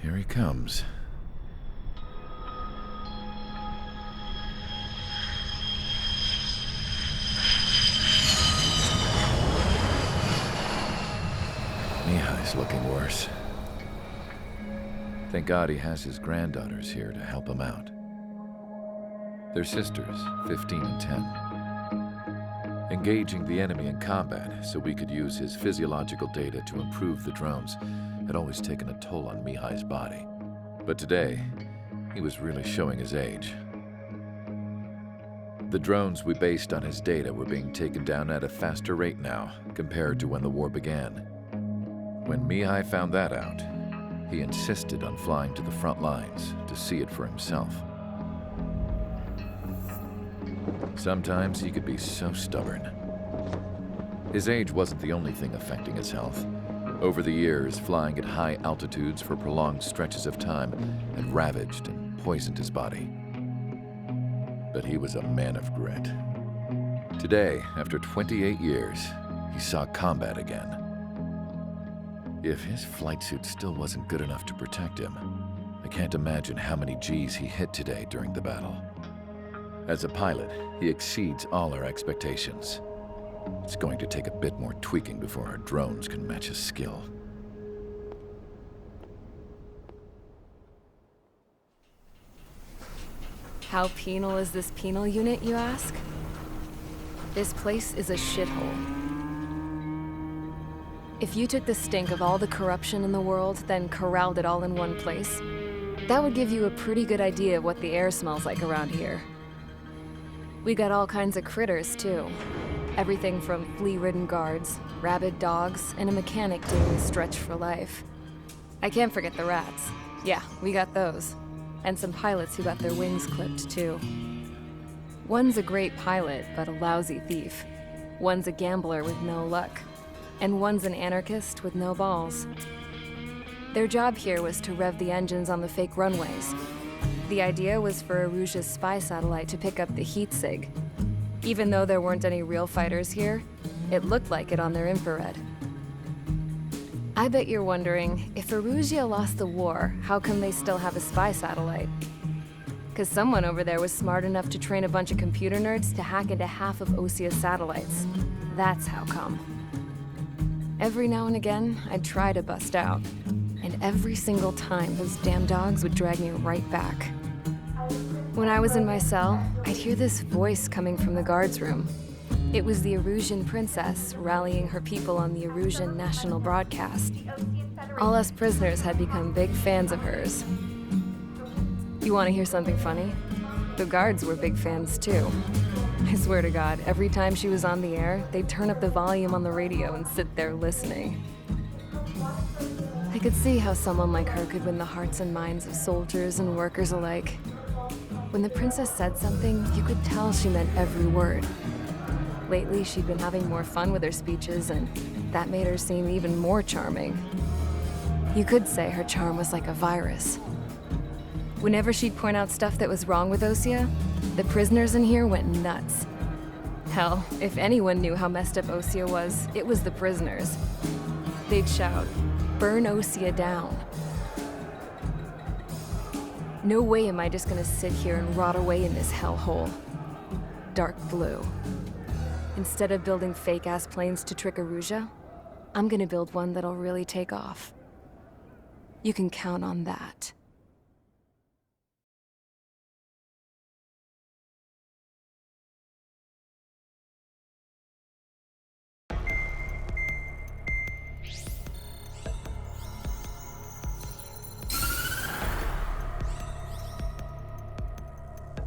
Here he comes. Mihai's looking worse. Thank God he has his granddaughters here to help him out. They're sisters, 15 and 10. Engaging the enemy in combat so we could use his physiological data to improve the drones had always taken a toll on Mihai's body. But today, he was really showing his age. The drones we based on his data were being taken down at a faster rate now compared to when the war began. When Mihai found that out, he insisted on flying to the front lines to see it for himself. Sometimes he could be so stubborn. His age wasn't the only thing affecting his health. Over the years, flying at high altitudes for prolonged stretches of time had ravaged and poisoned his body. But he was a man of grit. Today, after 28 years, he saw combat again. If his flight suit still wasn't good enough to protect him, I can't imagine how many Gs he hit today during the battle. As a pilot, he exceeds all our expectations. It's going to take a bit more tweaking before our drones can match his skill. How penal is this penal unit, you ask? This place is a shithole. If you took the stink of all the corruption in the world, then corralled it all in one place, that would give you a pretty good idea of what the air smells like around here. We got all kinds of critters, too. Everything from flea-ridden guards, rabid dogs, and a mechanic doing the stretch for life. I can't forget the rats. Yeah, we got those. And some pilots who got their wings clipped, too. One's a great pilot, but a lousy thief. One's a gambler with no luck. And one's an anarchist with no balls. Their job here was to rev the engines on the fake runways. The idea was for Erusia's spy satellite to pick up the heat sig. Even though there weren't any real fighters here, it looked like it on their infrared. I bet you're wondering, if Erusia lost the war, how come they still have a spy satellite? 'Cause someone over there was smart enough to train a bunch of computer nerds to hack into half of Osia's satellites. That's how come. Every now and again, I'd try to bust out. And every single time, those damn dogs would drag me right back. When I was in my cell, I'd hear this voice coming from the guards room. It was the Erusian princess rallying her people on the Erusian national broadcast. All us prisoners had become big fans of hers. You want to hear something funny? The guards were big fans too. I swear to God, every time she was on the air, they'd turn up the volume on the radio and sit there listening. I could see how someone like her could win the hearts and minds of soldiers and workers alike. When the princess said something, you could tell she meant every word. Lately, she'd been having more fun with her speeches, and that made her seem even more charming. You could say her charm was like a virus. Whenever she'd point out stuff that was wrong with Osia, the prisoners in here went nuts. Hell, if anyone knew how messed up Osia was, it was the prisoners. They'd shout, "Burn Osia down." No way am I just gonna sit here and rot away in this hellhole. Dark blue. Instead of building fake-ass planes to trick Erusia, I'm gonna build one that'll really take off. You can count on that.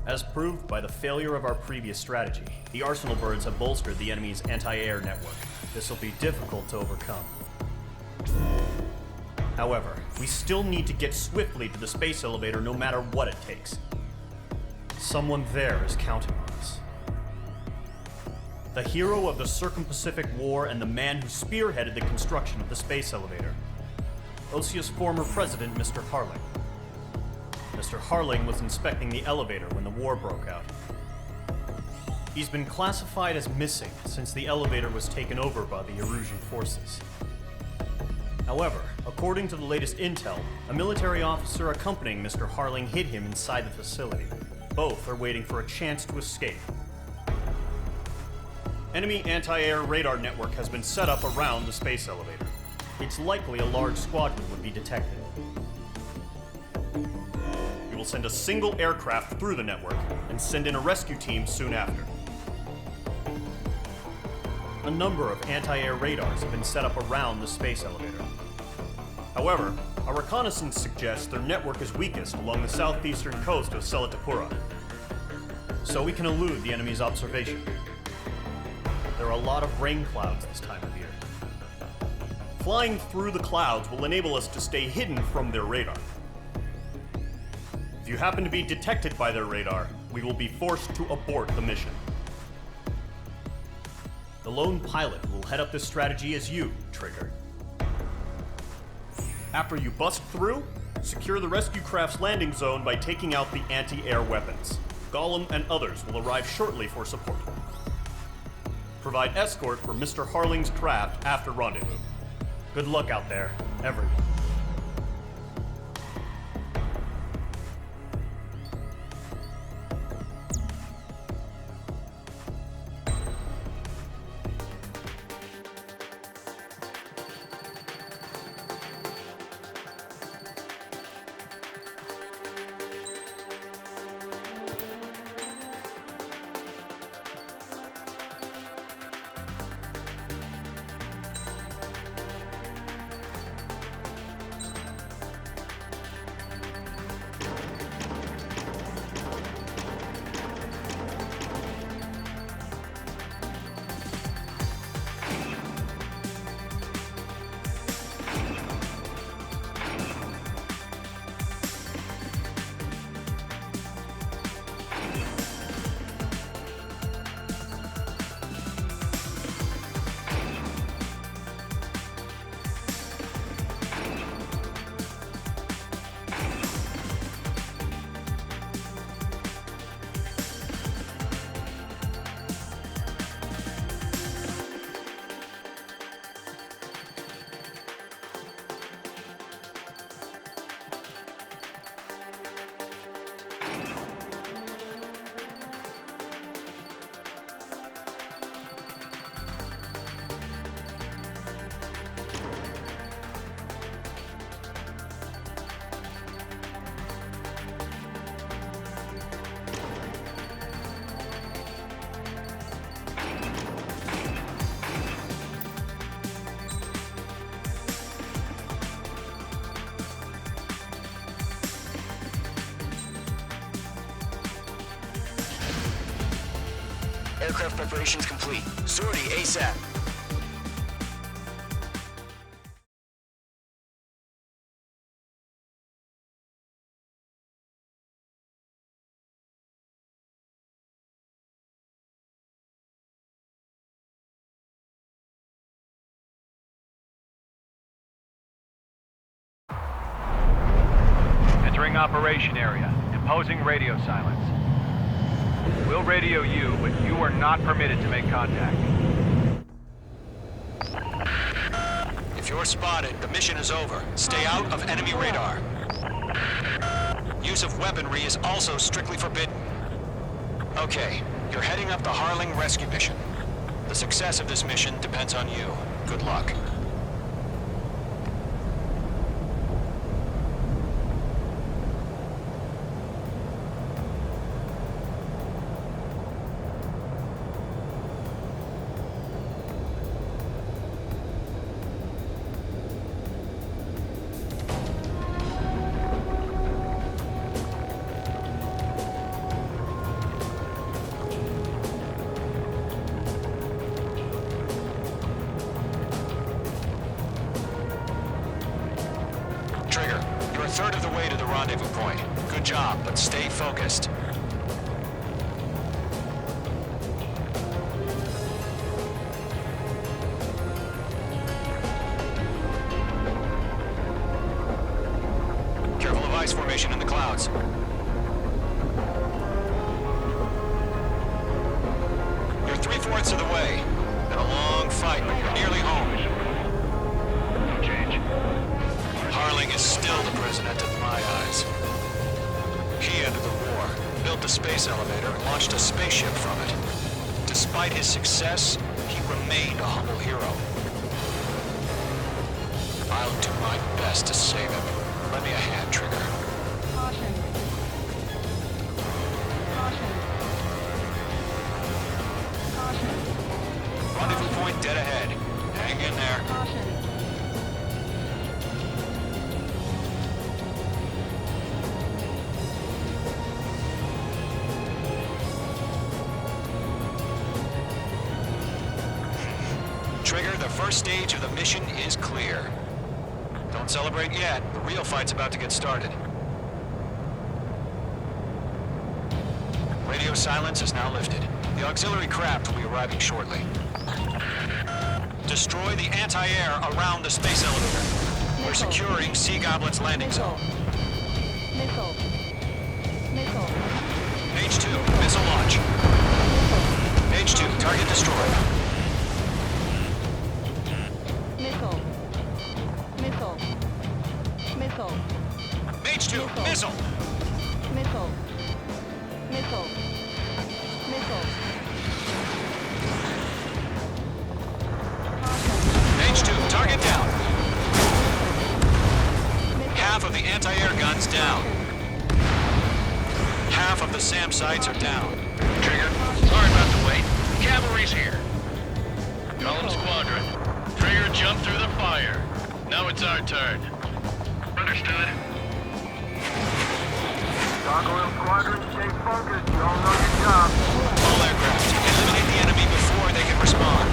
As proved by the failure of our previous strategy, the Arsenal birds have bolstered the enemy's anti-air network. This will be difficult to overcome. However, we still need to get swiftly to the space elevator no matter what it takes. Someone there is counting on us. The hero of the Circum-Pacific War and the man who spearheaded the construction of the space elevator. Osia's former president, Mr. Harling. Mr. Harling was inspecting the elevator when the war broke out. He's been classified as missing since the elevator was taken over by the Erusian forces. However, according to the latest intel, a military officer accompanying Mr. Harling hid him inside the facility. Both are waiting for a chance to escape. Enemy anti-air radar network has been set up around the space elevator. It's likely a large squadron would be detected. We will send a single aircraft through the network and send in a rescue team soon after. A number of anti-air radars have been set up around the space elevator. However, our reconnaissance suggests their network is weakest along the southeastern coast of Selatapura, so we can elude the enemy's observation. There are a lot of rain clouds this time of year. Flying through the clouds will enable us to stay hidden from their radar. If you happen to be detected by their radar, we will be forced to abort the mission. The lone pilot will head up this strategy as you, Trigger. After you bust through, secure the rescue craft's landing zone by taking out the anti-air weapons. Gollum and others will arrive shortly for support. Provide escort for Mr. Harling's craft after rendezvous. Good luck out there, everyone. Aircraft preparations complete. Sortie ASAP. Entering operation area. Imposing radio silence. We'll radio you, but you are not permitted to make contact. If you're spotted, the mission is over. Stay out of enemy radar. Use of weaponry is also strictly forbidden. Okay, you're heading up the Harling rescue mission. The success of this mission depends on you. Good luck. Trigger, you're a third of the way to the rendezvous point. Good job, but stay focused. Careful of ice formation in the clouds. You're 3/4 of the way. Been a long fight, but you're nearly home. No change. is still the president in my eyes. He ended the war, built the space elevator, and launched a spaceship from it. Despite his success, he remained a humble hero. I'll do my best to save him. Lend me a hand, Trigger. Caution. Caution. Caution. Rendezvous point dead ahead. Hang in there. Caution. Trigger, the first stage of the mission is clear. Don't celebrate yet. The real fight's about to get started. Radio silence is now lifted. The auxiliary craft will be arriving shortly. Destroy the anti-air around the space elevator. We're securing Sea Goblin's landing zone. Missile. Missile. H2, missile launch. H2, target destroyed. Missile. Missile. Missile. H2, missile. Missile. Missile. Missile. H2, target down. Half of the anti-air guns down. Half of the SAM sites are down. Trigger, sorry about the wait. Cavalry's here. Column Squadron. Trigger jumped through the fire. Now it's our turn. Understood. Gargoyle Squadron, stay focused. You all know your job. All aircraft, eliminate the enemy before they can respond.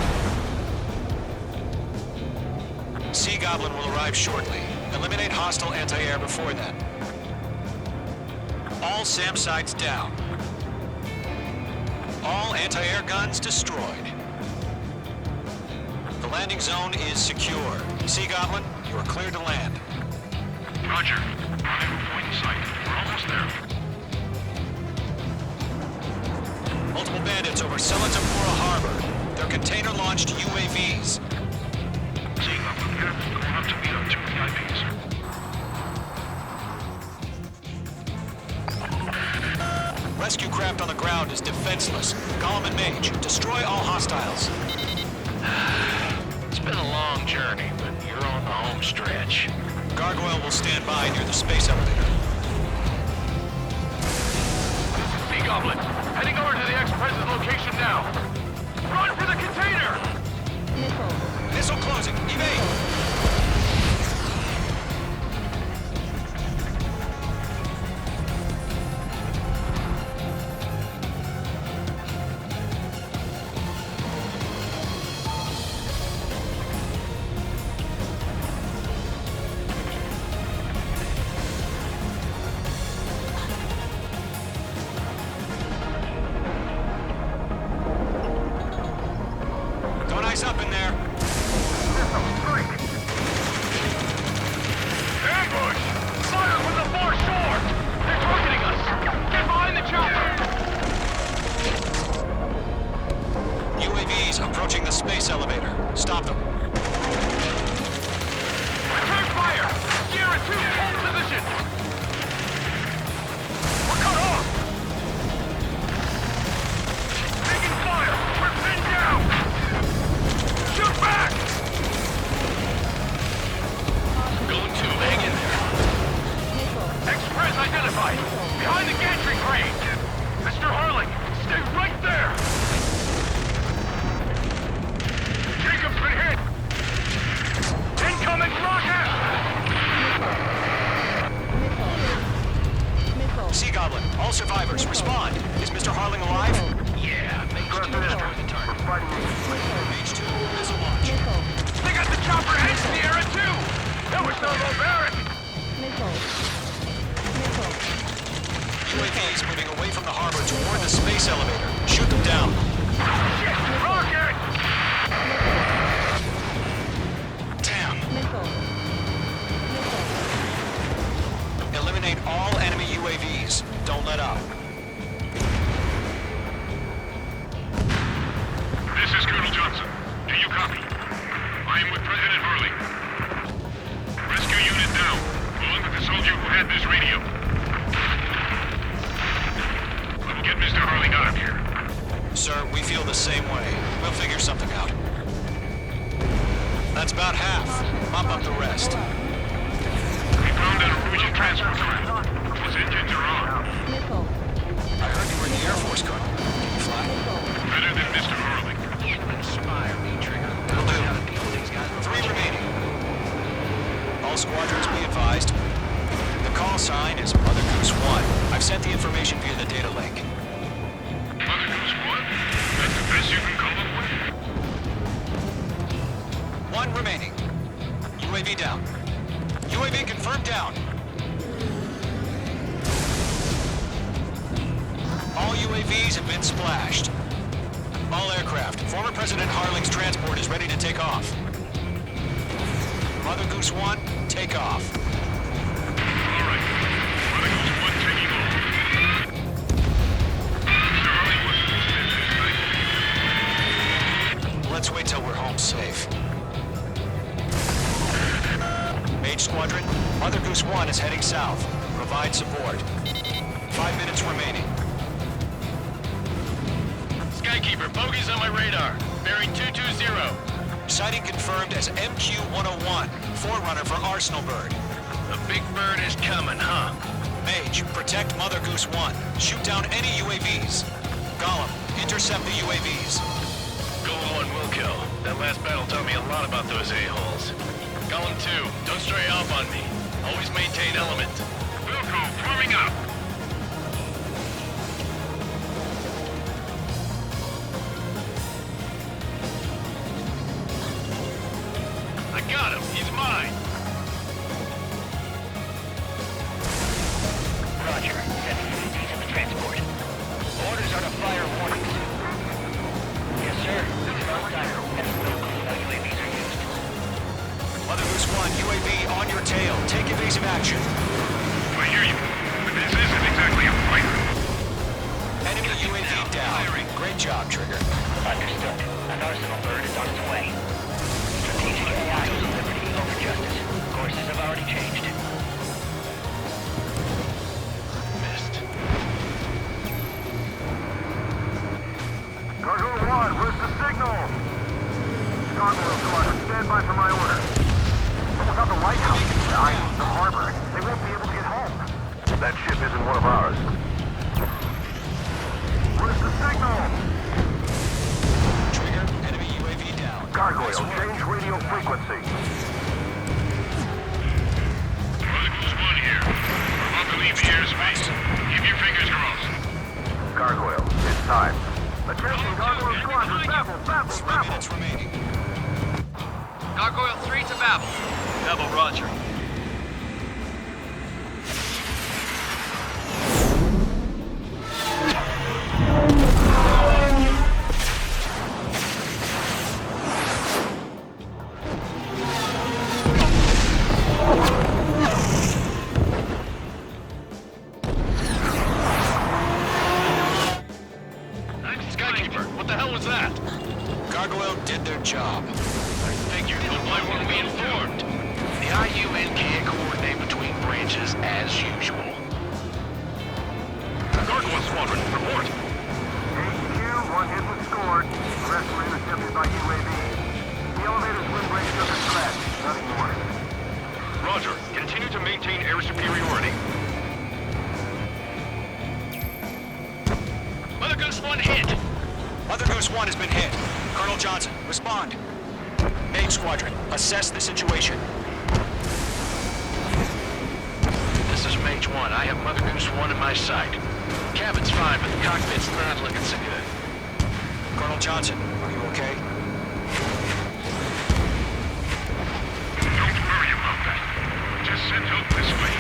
Sea Goblin will arrive shortly. Eliminate hostile anti-air before then. All SAM sites down. All anti-air guns destroyed. The landing zone is secure. Sea Goblin, you are cleared to land. Roger. Rendezvous point in sight. We're almost there. Multiple bandits over Selatamura Harbor. They're container-launched UAVs. Seeing up from here, going up to meet our two VIPs. Rescue craft on the ground is defenseless. Gollum and Mage, destroy all hostiles. It's been a long journey, but you're on the home stretch. Gargoyle will stand by near the space elevator. Sea Goblin, heading over to the ex-president location now. Run for the container! Missile. Missile closing. Evade! Don't ice up in there. Ambush! Fire from the far shore! They're targeting us! Get behind the chopper! UAVs approaching the space elevator. Stop them. Return fire! Sierra 2, hold position! We're cut off! Taking fire! We're pinned down! Shoot back! Going to, hang in there. Express identified! Behind the gantry crane! Mr. Harling, stay right there! Jacob's been hit! Incoming rocket! Missile. Sea Goblin, all survivors, respond. Is Mr. Harling alive? Yeah, Mage 2 destroyed the target. H2, missile launch. Missile. They got the chopper and Sierra too! That was no barbaric! Missile. Missile. UAVs moving away from the harbor toward the space elevator. Shoot them down. Shit! Rocket! Damn. Missile. Missile. Eliminate all enemy UAVs. Don't let up. This is Colonel Johnson. Do you copy? I am with President Hurley. Rescue unit down. Along with the soldier who had this radio. We'll get Mr. Harling out of here. Sir, we feel the same way. We'll figure something out. That's about half. Mop up the rest. We found an Norwegian transfer craft. Those engines are on. Missile. I heard you were in the Air Force, Colonel. Can you fly? Better than Mr. Harling. Inspire me, Trigger. Will do. 3 remaining. All squadrons be advised. The call sign is Mother Goose 1. I've sent the information via the data link. Mother Goose 1? That's the best you can come up with? 1 remaining. UAV down. UAV confirmed down. All UAVs have been splashed. All aircraft. Former President Harling's transport is ready to take off. Mother Goose 1, take off. All right. Mother Goose 1 taking off. Mr. Harling wasn't Let's wait till we're home safe. Mage Squadron, Mother Goose 1 is heading south. Provide support. 5 minutes remaining. Skykeeper, bogeys on my radar. Bearing 220. Sighting confirmed as MQ-101, forerunner for Arsenal Bird. The big bird is coming, huh? Mage, protect Mother Goose 1. Shoot down any UAVs. Gollum, intercept the UAVs. Golem 1 will kill. That last battle taught me a lot about those a-holes. Golem 2, don't stray off on me. Always maintain element. Wilco, forming up. I got him. He's mine. Roger. Sending UAVs in the transport. Orders are to fire warnings. Yes, sir. These are dire. And no clue how UAVs are used. Mother Goose 1, UAV on your tail. Take evasive action. I hear you. But this isn't exactly a fighter. Enemy UAV down. Great job, Trigger. Understood. An Arsenal Bird is on its way. Strategic AI is liberty over justice. Courses have already changed. Missed. Cargo 1, where's the signal? Gargoyle Squadron, stand by for my order. Without the lighthouse, the harbor, they won't be able to get home. That ship isn't one of ours. Where's the signal? Trigger, enemy UAV down. Gargoyle, change radio frequency. Mother Goose 1 here. We're about to leave the airspace. Keep your fingers crossed. Gargoyle, it's time. Attention, Gargoyle Squadron, babble, babble, 3 babble. minutes remaining. Gargoyle 3 to Babel. Babel, roger. Skykeeper, what the hell was that? Gargoyle did their job. I figured, but why weren't we informed? The IUN can't coordinate between branches as usual. Gargoyle Squadron, report. HQ, 1 hit was scored. The rest were intercepted by UAV. The elevator's windbreak took a crash. Nothing more. Roger. Continue to maintain air superiority. Mother Goose 1 hit. Mother Goose 1 has been hit. Colonel Johnson, respond. Mage Squadron, assess the situation. This is Mage 1. I have Mother Goose 1 in my sight. Cabin's fine, but the cockpit's not looking so good. Colonel Johnson, are you okay? Don't worry about that. Just send help this way.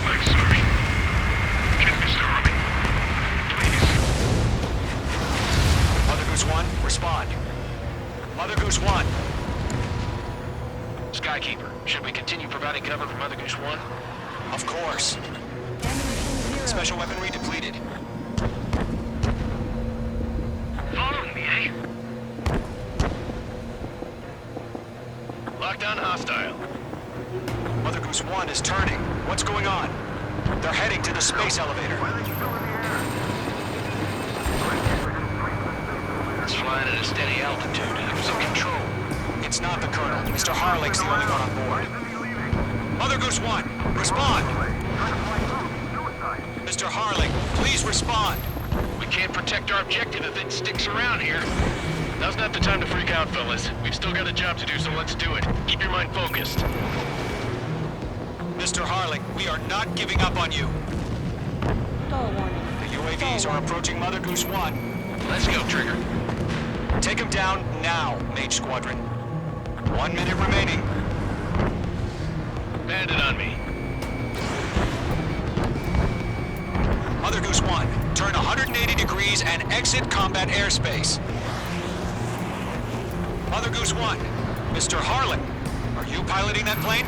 I'm sorry. Get Mr. Harling. Please. Mother Goose 1, respond. Mother Goose 1. Skykeeper, should we continue providing cover for Mother Goose 1? Of course. Special weaponry depleted. Following me, eh? Lockdown hostile. Mother Goose Goose 1 is turning. What's going on? They're heading to the space elevator. It's flying at a steady altitude. Who's in control? It's not the Colonel. Mr. Harling's the only one on board. Mother Goose 1, respond! Mr. Harling, please respond! We can't protect our objective if it sticks around here. Now's not the time to freak out, fellas. We've still got a job to do, so let's do it. Keep your mind focused. Mr. Harling, we are not giving up on you. Stall warning. The UAVs are approaching Mother Goose 1. Let's go, Trigger. Take them down now, Mage Squadron. 1 minute remaining. Bandit on me. Mother Goose 1, turn 180 degrees and exit combat airspace. Mother Goose 1, Mr. Harling, are you piloting that plane?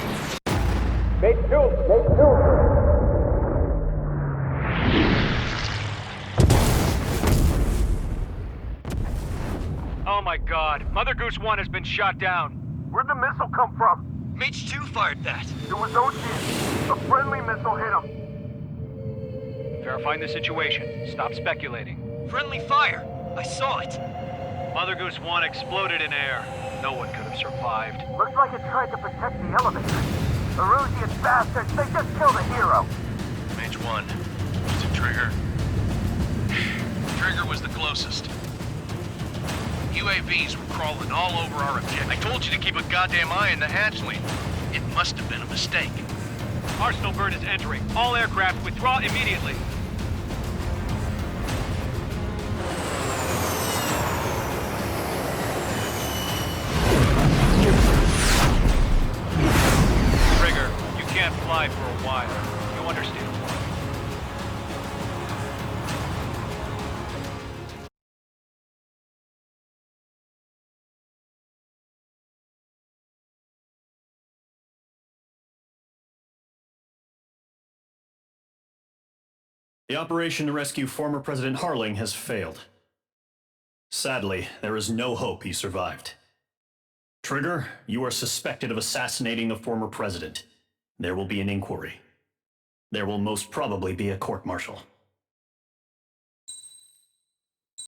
Oh my god. Mother Goose 1 has been shot down. Where'd the missile come from? Mage 2 fired that. It was Ocean. A friendly missile hit him. Verifying the situation. Stop speculating. Friendly fire. I saw it. Mother Goose 1 exploded in air. No one could have survived. Looks like it tried to protect the elevator. The Rusian bastards, they just killed a hero. Mage 1. Was it Trigger? Trigger was the closest. UAVs were crawling all over our objective. I told you to keep a goddamn eye on the hatchling. It must have been a mistake. Arsenal bird is entering. All aircraft withdraw immediately. Trigger, you can't fly for a while. You understand why. The operation to rescue former President Harling has failed. Sadly, there is no hope he survived. Trigger, you are suspected of assassinating the former president. There will be an inquiry. There will most probably be a court-martial.